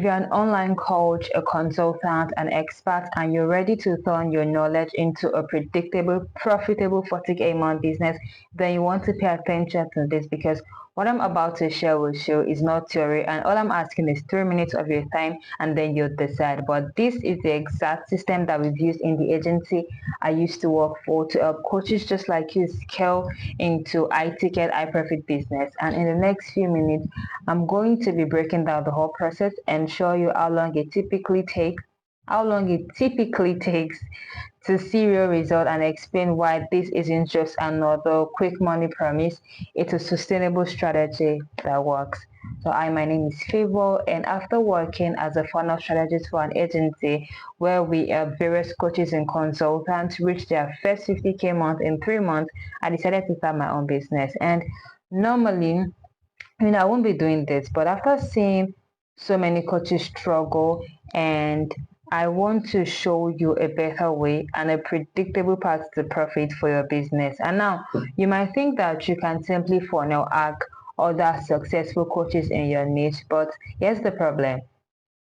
If you're an online coach, a consultant, an expert, and you're ready to turn your knowledge into a predictable, profitable 40K a month business, then you want to pay attention to this, because what I'm about to share with you is not theory, and all I'm asking is 3 minutes of your time and then you'll decide. But this is the exact system that we've used in the agency I used to work for to help coaches just like you scale into high ticket, high profit business. And in the next few minutes, I'm going to be breaking down the whole process and show you how long it typically takes to see real result, and explain why this isn't just another quick money promise. It's a sustainable strategy that works. So my name is Favor, and after working as a funnel strategist for an agency where we help various coaches and consultants reach their first 50K month in 3 months, I decided to start my own business. And normally, I won't be doing this, but after seeing so many coaches struggle, and I want to show you a better way and a predictable path to profit for your business. And now you might think that you can simply funnel hack other successful coaches in your niche, but here's the problem.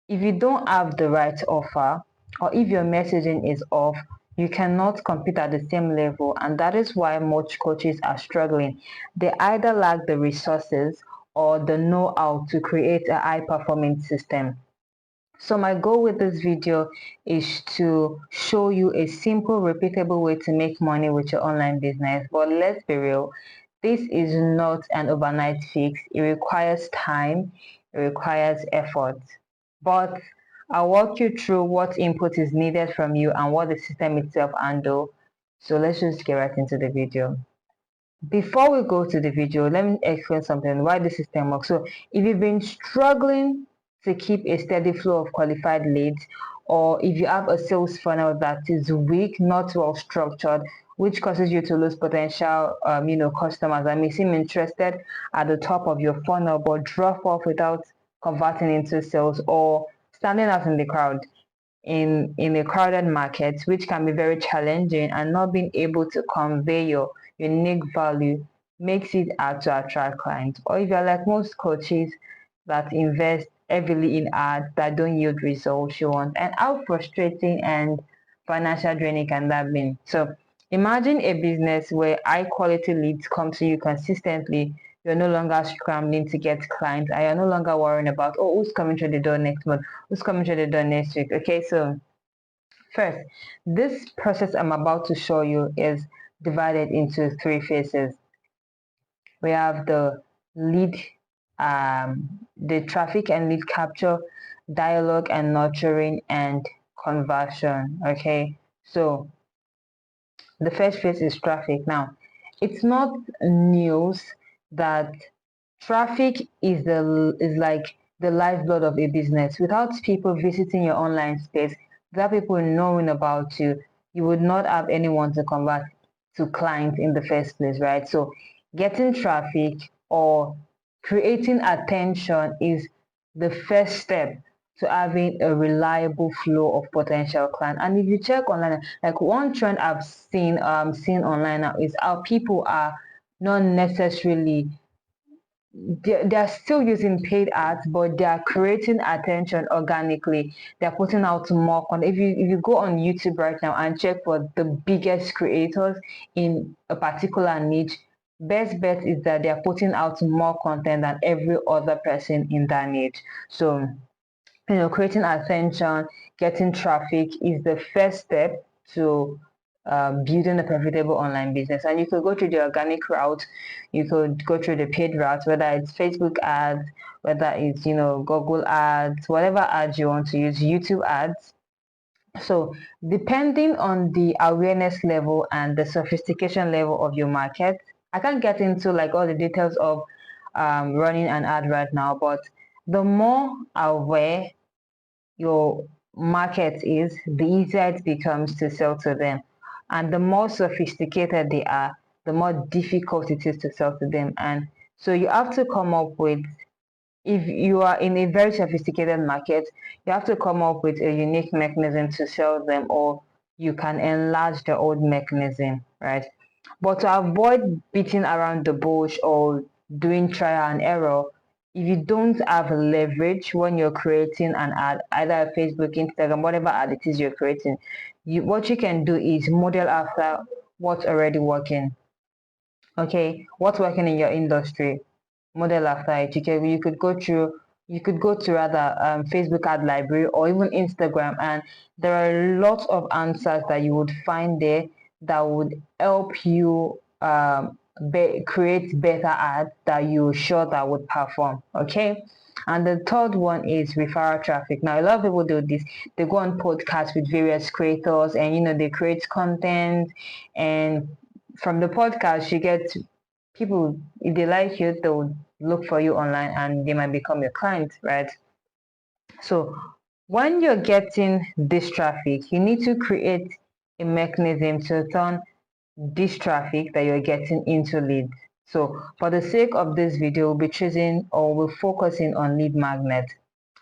If you don't have the right offer, or if your messaging is off, you cannot compete at the same level, and that is why most coaches are struggling. They either lack the resources or the know-how to create a high-performing system. So my goal with this video is to show you a simple, repeatable way to make money with your online business. But let's be real, this is not an overnight fix. It requires time, it requires effort. But I'll walk you through what input is needed from you and what the system itself handle. So let's just get right into the video. Before we go to the video, let me explain something why the system works. So if you've been struggling to keep a steady flow of qualified leads, or if you have a sales funnel that is weak, not well structured, which causes you to lose potential customers that may seem interested at the top of your funnel but drop off without converting into sales, or standing out in the crowd in a crowded market, which can be very challenging, and not being able to convey your unique value makes it hard to attract clients. Or if you're like most coaches that invest heavily in ads that don't yield results you want, and how frustrating and financial draining can that be? So imagine a business where high quality leads come to you consistently. You're no longer scrambling to get clients, and you're no longer worrying about, oh, who's coming through the door next month, who's coming through the door next week. Okay, so first, this process I'm about to show you is divided into three phases. We have the traffic and lead capture, dialogue and nurturing, and conversion. Okay, so the first phase is traffic. Now, it's not news that traffic is like the lifeblood of a business. Without people visiting your online space, without people knowing about you, you would not have anyone to convert to clients in the first place, right? So getting traffic or creating attention is the first step to having a reliable flow of potential clients. And if you check online, like one trend I've seen online now is how people are not necessarily, they're still using paid ads, but they are creating attention organically. They're putting out more content. If you go on YouTube right now and check for the biggest creators in a particular niche, best bet is that they're putting out more content than every other person in that niche. So creating attention, getting traffic is the first step to building a profitable online business. And you could go through the organic route, you could go through the paid route, whether it's Facebook ads, whether it's Google ads, whatever ads you want to use, YouTube ads. So depending on the awareness level and the sophistication level of your market, I can't get into like all the details of running an ad right now, but the more aware your market is, the easier it becomes to sell to them. And the more sophisticated they are, the more difficult it is to sell to them. And so you have to come up with, if you are in a very sophisticated market, you have to come up with a unique mechanism to sell them, or you can enlarge the old mechanism, right? But to avoid beating around the bush or doing trial and error, if you don't have leverage when you're creating an ad, either Facebook, Instagram, whatever ad it is you're creating, what you can do is model after what's already working. Okay, what's working in your industry, model after it. You could go to rather Facebook ad library or even Instagram, and there are lots of answers that you would find there that would help you create better ads that you're sure that would perform. Okay. And the third one is referral traffic. Now, a lot of people do this. They go on podcasts with various creators, and they create content, and from the podcast you get people, if they like you, they'll look for you online and they might become your client, right? So when you're getting this traffic, you need to create a mechanism to turn this traffic that you're getting into leads. So for the sake of this video, we'll be choosing or we're focusing on lead magnet.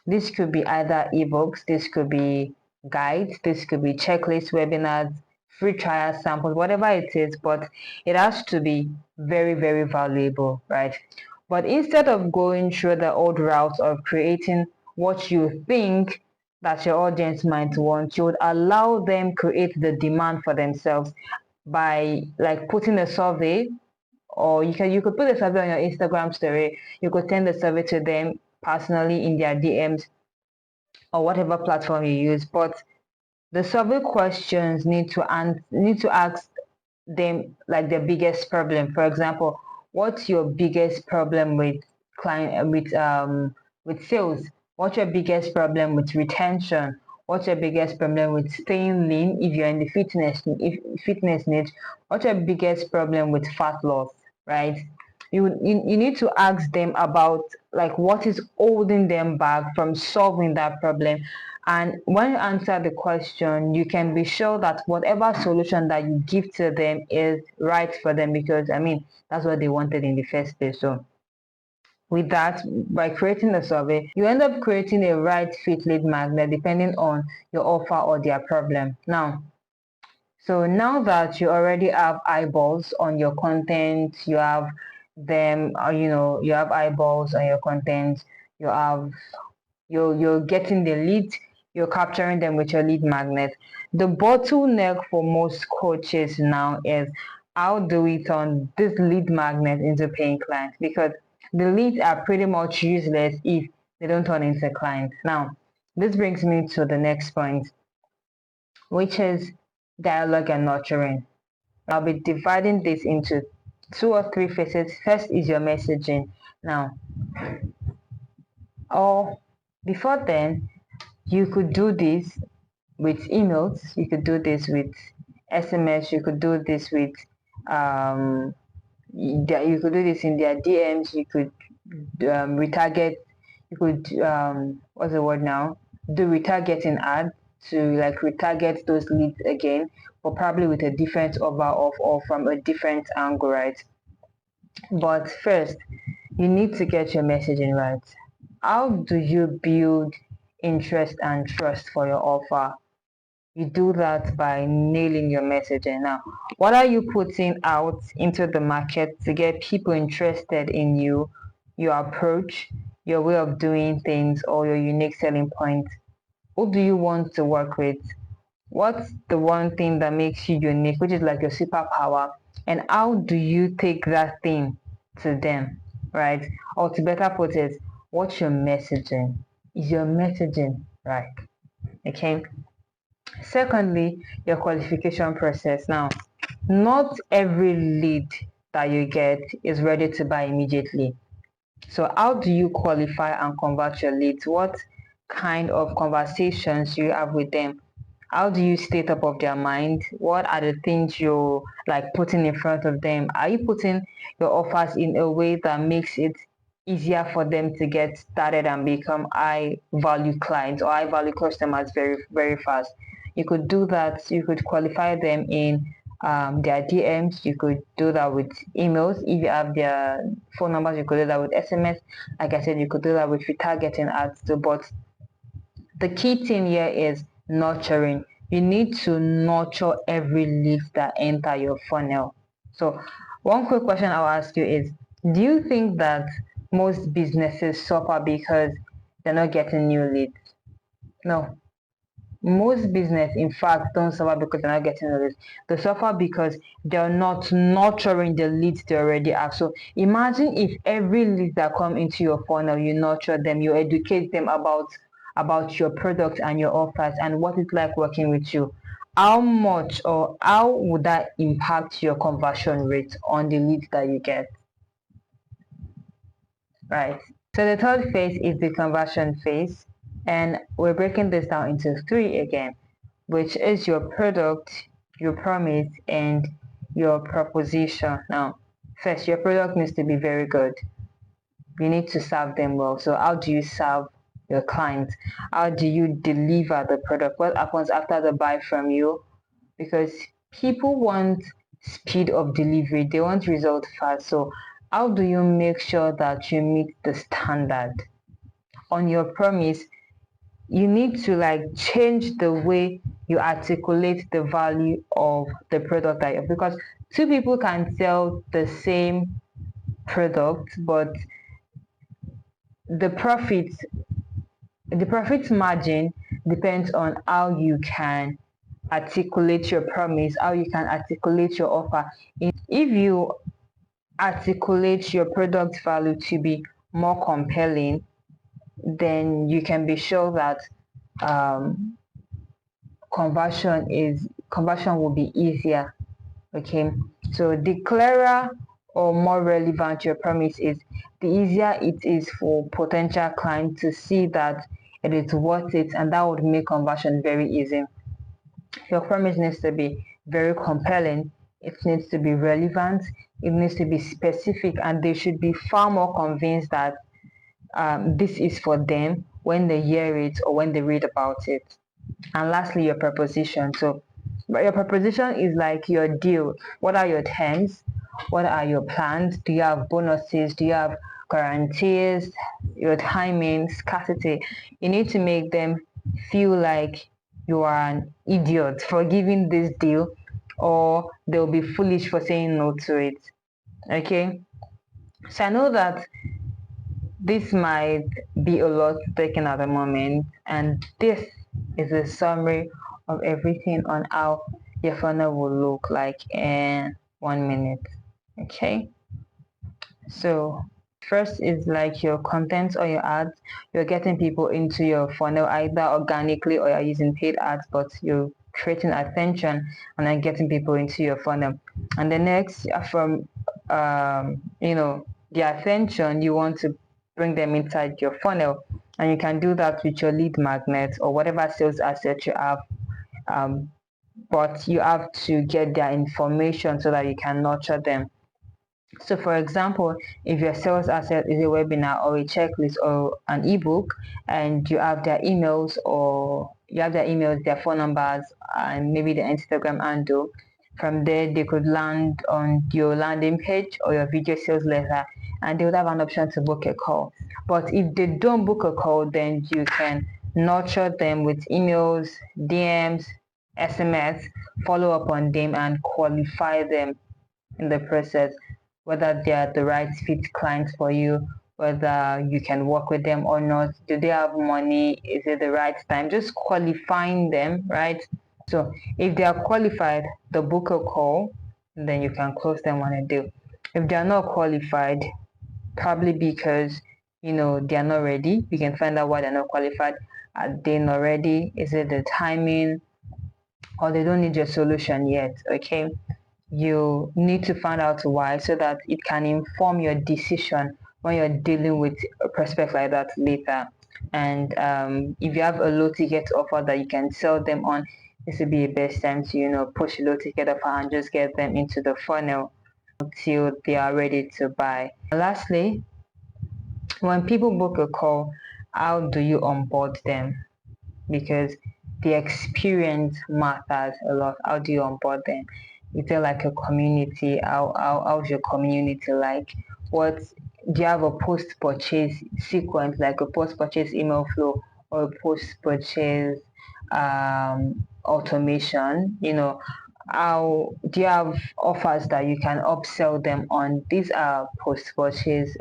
This could be either ebooks, this could be guides, this could be checklists, webinars, free trial samples, whatever it is, but it has to be very, very valuable, right? But instead of going through the old route of creating what you think that your audience might want, you would allow them create the demand for themselves by like putting a survey, or you could put a survey on your Instagram story. You could send the survey to them personally in their DMs or whatever platform you use. But the survey questions need to ask them like their biggest problem. For example, what's your biggest problem with client with sales? What's your biggest problem with retention? What's your biggest problem with staying lean if you're in the fitness niche? What's your biggest problem with fat loss, right? You need to ask them about like what is holding them back from solving that problem. And when you answer the question, you can be sure that whatever solution that you give to them is right for them, because I mean that's what they wanted in the first place. So with that, by creating a survey, you end up creating a right fit lead magnet depending on your offer or their problem. Now that you already have eyeballs on your content, you have them, you have eyeballs on your content, you have you're getting the lead, you're capturing them with your lead magnet. The bottleneck for most coaches now is how do we turn this lead magnet into paying clients? Because the leads are pretty much useless if they don't turn into clients. Now, this brings me to the next point, which is dialogue and nurturing. I'll be dividing this into 2 or 3 phases. First is your messaging. Now, or before then, you could do this with emails, you could do this with SMS, you could do this with you could do this in their DMs, you could retarget, you could what's the word now? Do retargeting ad to like retarget those leads again, but probably with a different offer or from a different angle, right? But first, you need to get your messaging right. How do you build interest and trust for your offer? You do that by nailing your messaging. Now, what are you putting out into the market to get people interested in you, your approach, your way of doing things, or your unique selling point? Who do you want to work with? What's the one thing that makes you unique, which is like your superpower? And how do you take that thing to them, right? Or to better put it, what's your messaging? Is your messaging right? Okay. Secondly, your qualification process. Now, not every lead that you get is ready to buy immediately. So how do you qualify and convert your leads? What kind of conversations do you have with them? How do you stay top of their mind? What are the things you're like putting in front of them? Are you putting your offers in a way that makes it easier for them to get started and become high value clients or high value customers very, very fast? You could do that. You could qualify them in their DMs. You could do that with emails. If you have their phone numbers, you could do that with SMS. Like I said, you could do that with retargeting ads too. But the key thing here is nurturing. You need to nurture every lead that enter your funnel. So one quick question I'll ask you is, do you think that most businesses suffer because they're not getting new leads. No, most business in fact don't suffer because they're not getting new leads. They suffer because they're not nurturing the leads they already have. So imagine if every lead that come into your funnel, you nurture them, you educate them about your product and your offers and what it's like working with you. How much or how would that impact your conversion rate on the leads that you get? Right. So the third phase is the conversion phase, and we're breaking this down into three again, which is your product, your promise, and your proposition. Now, first, your product needs to be very good. You need to serve them well. So how do you serve your clients? How do you deliver the product? What happens after the buy from you? Because people want speed of delivery, they want results fast. So how do you make sure that you meet the standard? On your promise, you need to like change the way you articulate the value of the product that you have, because two people can sell the same product, but the profits the profit margin depends on how you can articulate your promise, how you can articulate your offer. If you articulate your product value to be more compelling, then you can be sure that um, conversion will be easier. Okay, so the clearer or more relevant your promise is, the easier it is for potential clients to see that it is worth it, and that would make conversion very easy. Your promise needs to be very compelling, it needs to be relevant, it needs to be specific, and they should be far more convinced that this is for them when they hear it or when they read about it. And lastly, your proposition. So your proposition is like your deal. What are your terms? What are your plans? Do you have bonuses? Do you have guarantees? Your timing, scarcity. You need to make them feel like you are an idiot for giving this deal, or they'll be foolish for saying no to it. Okay. So I know that this might be a lot taken at the moment, and this is a summary of everything on how your funnel will look like in 1 minute. Okay, so first is like your content or your ads. You're getting people into your funnel either organically or you're using paid ads, but you're creating attention and then getting people into your funnel. And the next, from the attention, you want to bring them inside your funnel, and you can do that with your lead magnet or whatever sales asset you have. But you have to get their information so that you can nurture them. So for example, if your sales asset is a webinar or a checklist or an ebook, and you have their emails, their phone numbers, and maybe the Instagram handle, from there they could land on your landing page or your video sales letter, and they would have an option to book a call. But if they don't book a call, then you can nurture them with emails, DMs, SMS, follow up on them and qualify them in the process, whether they are the right fit clients for you, whether you can work with them or not. Do they have money? Is it the right time? Just qualifying them, right? So if they are qualified, the book a call, then you can close them on a deal. If they are not qualified, probably because they are not ready. You can find out why they're not qualified. Are they not ready? Is it the timing, or they don't need your solution yet? Okay, you need to find out why so that it can inform your decision when you're dealing with a prospect like that later. And if you have a low ticket offer that you can sell them on, this would be the best time to push a low ticket offer and just get them into the funnel until they are ready to buy. And lastly, when people book a call, how do you onboard them? Because the experience matters a lot. How do you onboard them? Is there like a community? How's your community like? What do you have a post purchase sequence, like a post purchase email flow or a post purchase automation? How do you have offers that you can upsell them on? These are post purchase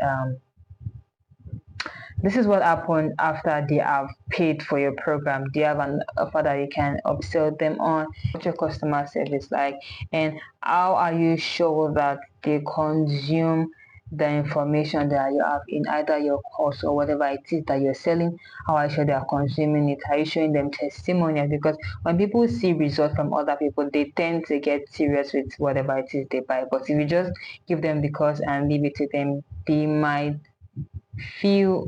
This is what happened after they have paid for your program. They have an offer that you can upsell them on. What your customer service like, and how are you sure that they consume the information that you have in either your course or whatever it is that you're selling? How are you sure they are consuming it? Are you showing them testimonials? Because when people see results from other people, they tend to get serious with whatever it is they buy. But if you just give them the course and leave it to them, feel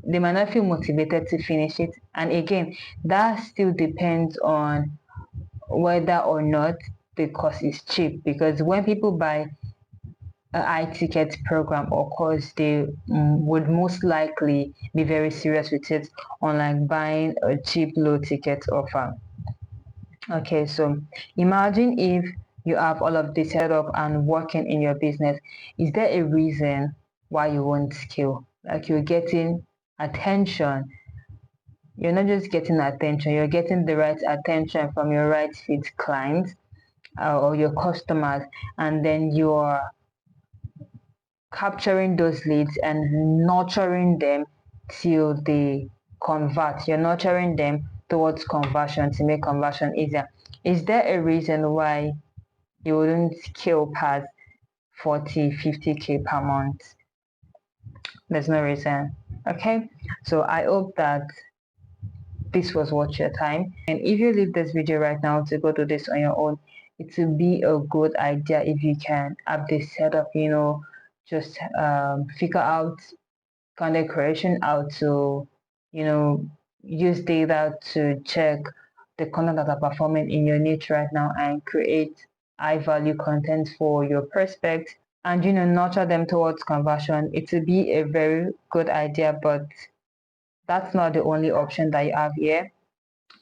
they might not feel motivated to finish it. And again, that still depends on whether or not the course is cheap, because when people buy a high ticket program or course, they would most likely be very serious with it, unlike buying a cheap low ticket offer. Okay, so imagine if you have all of this set up and working in your business. Is there a reason why you won't scale? Like, you're getting attention. You're not just getting attention, you're getting the right attention from your right fit clients or your customers, and then you're capturing those leads and nurturing them till they convert. You're nurturing them towards conversion to make conversion easier. Is there a reason why you wouldn't scale past 40, 50K per month? There's no reason. Okay, so I hope that this was worth your time. And if you leave this video right now to go to this on your own, it will be a good idea if you can have this set up, just figure out content creation, how to, use data to check the content that are performing in your niche right now and create high value content for your prospects and, nurture them towards conversion. It will be a very good idea, but that's not the only option that you have here.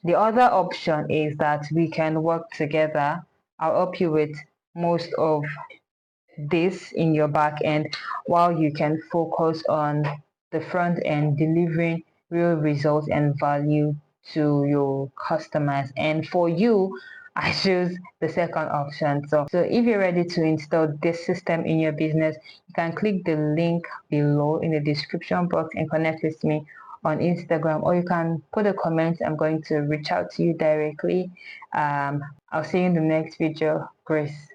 The other option is that we can work together. I'll help you with most of this in your back end while you can focus on the front end, delivering real results and value to your customers. And for you, I choose the second option. So if you're ready to install this system in your business, you can click the link below in the description box and connect with me on Instagram, or you can put a comment. I'm going to reach out to you directly. I'll see you in the next video. Grace.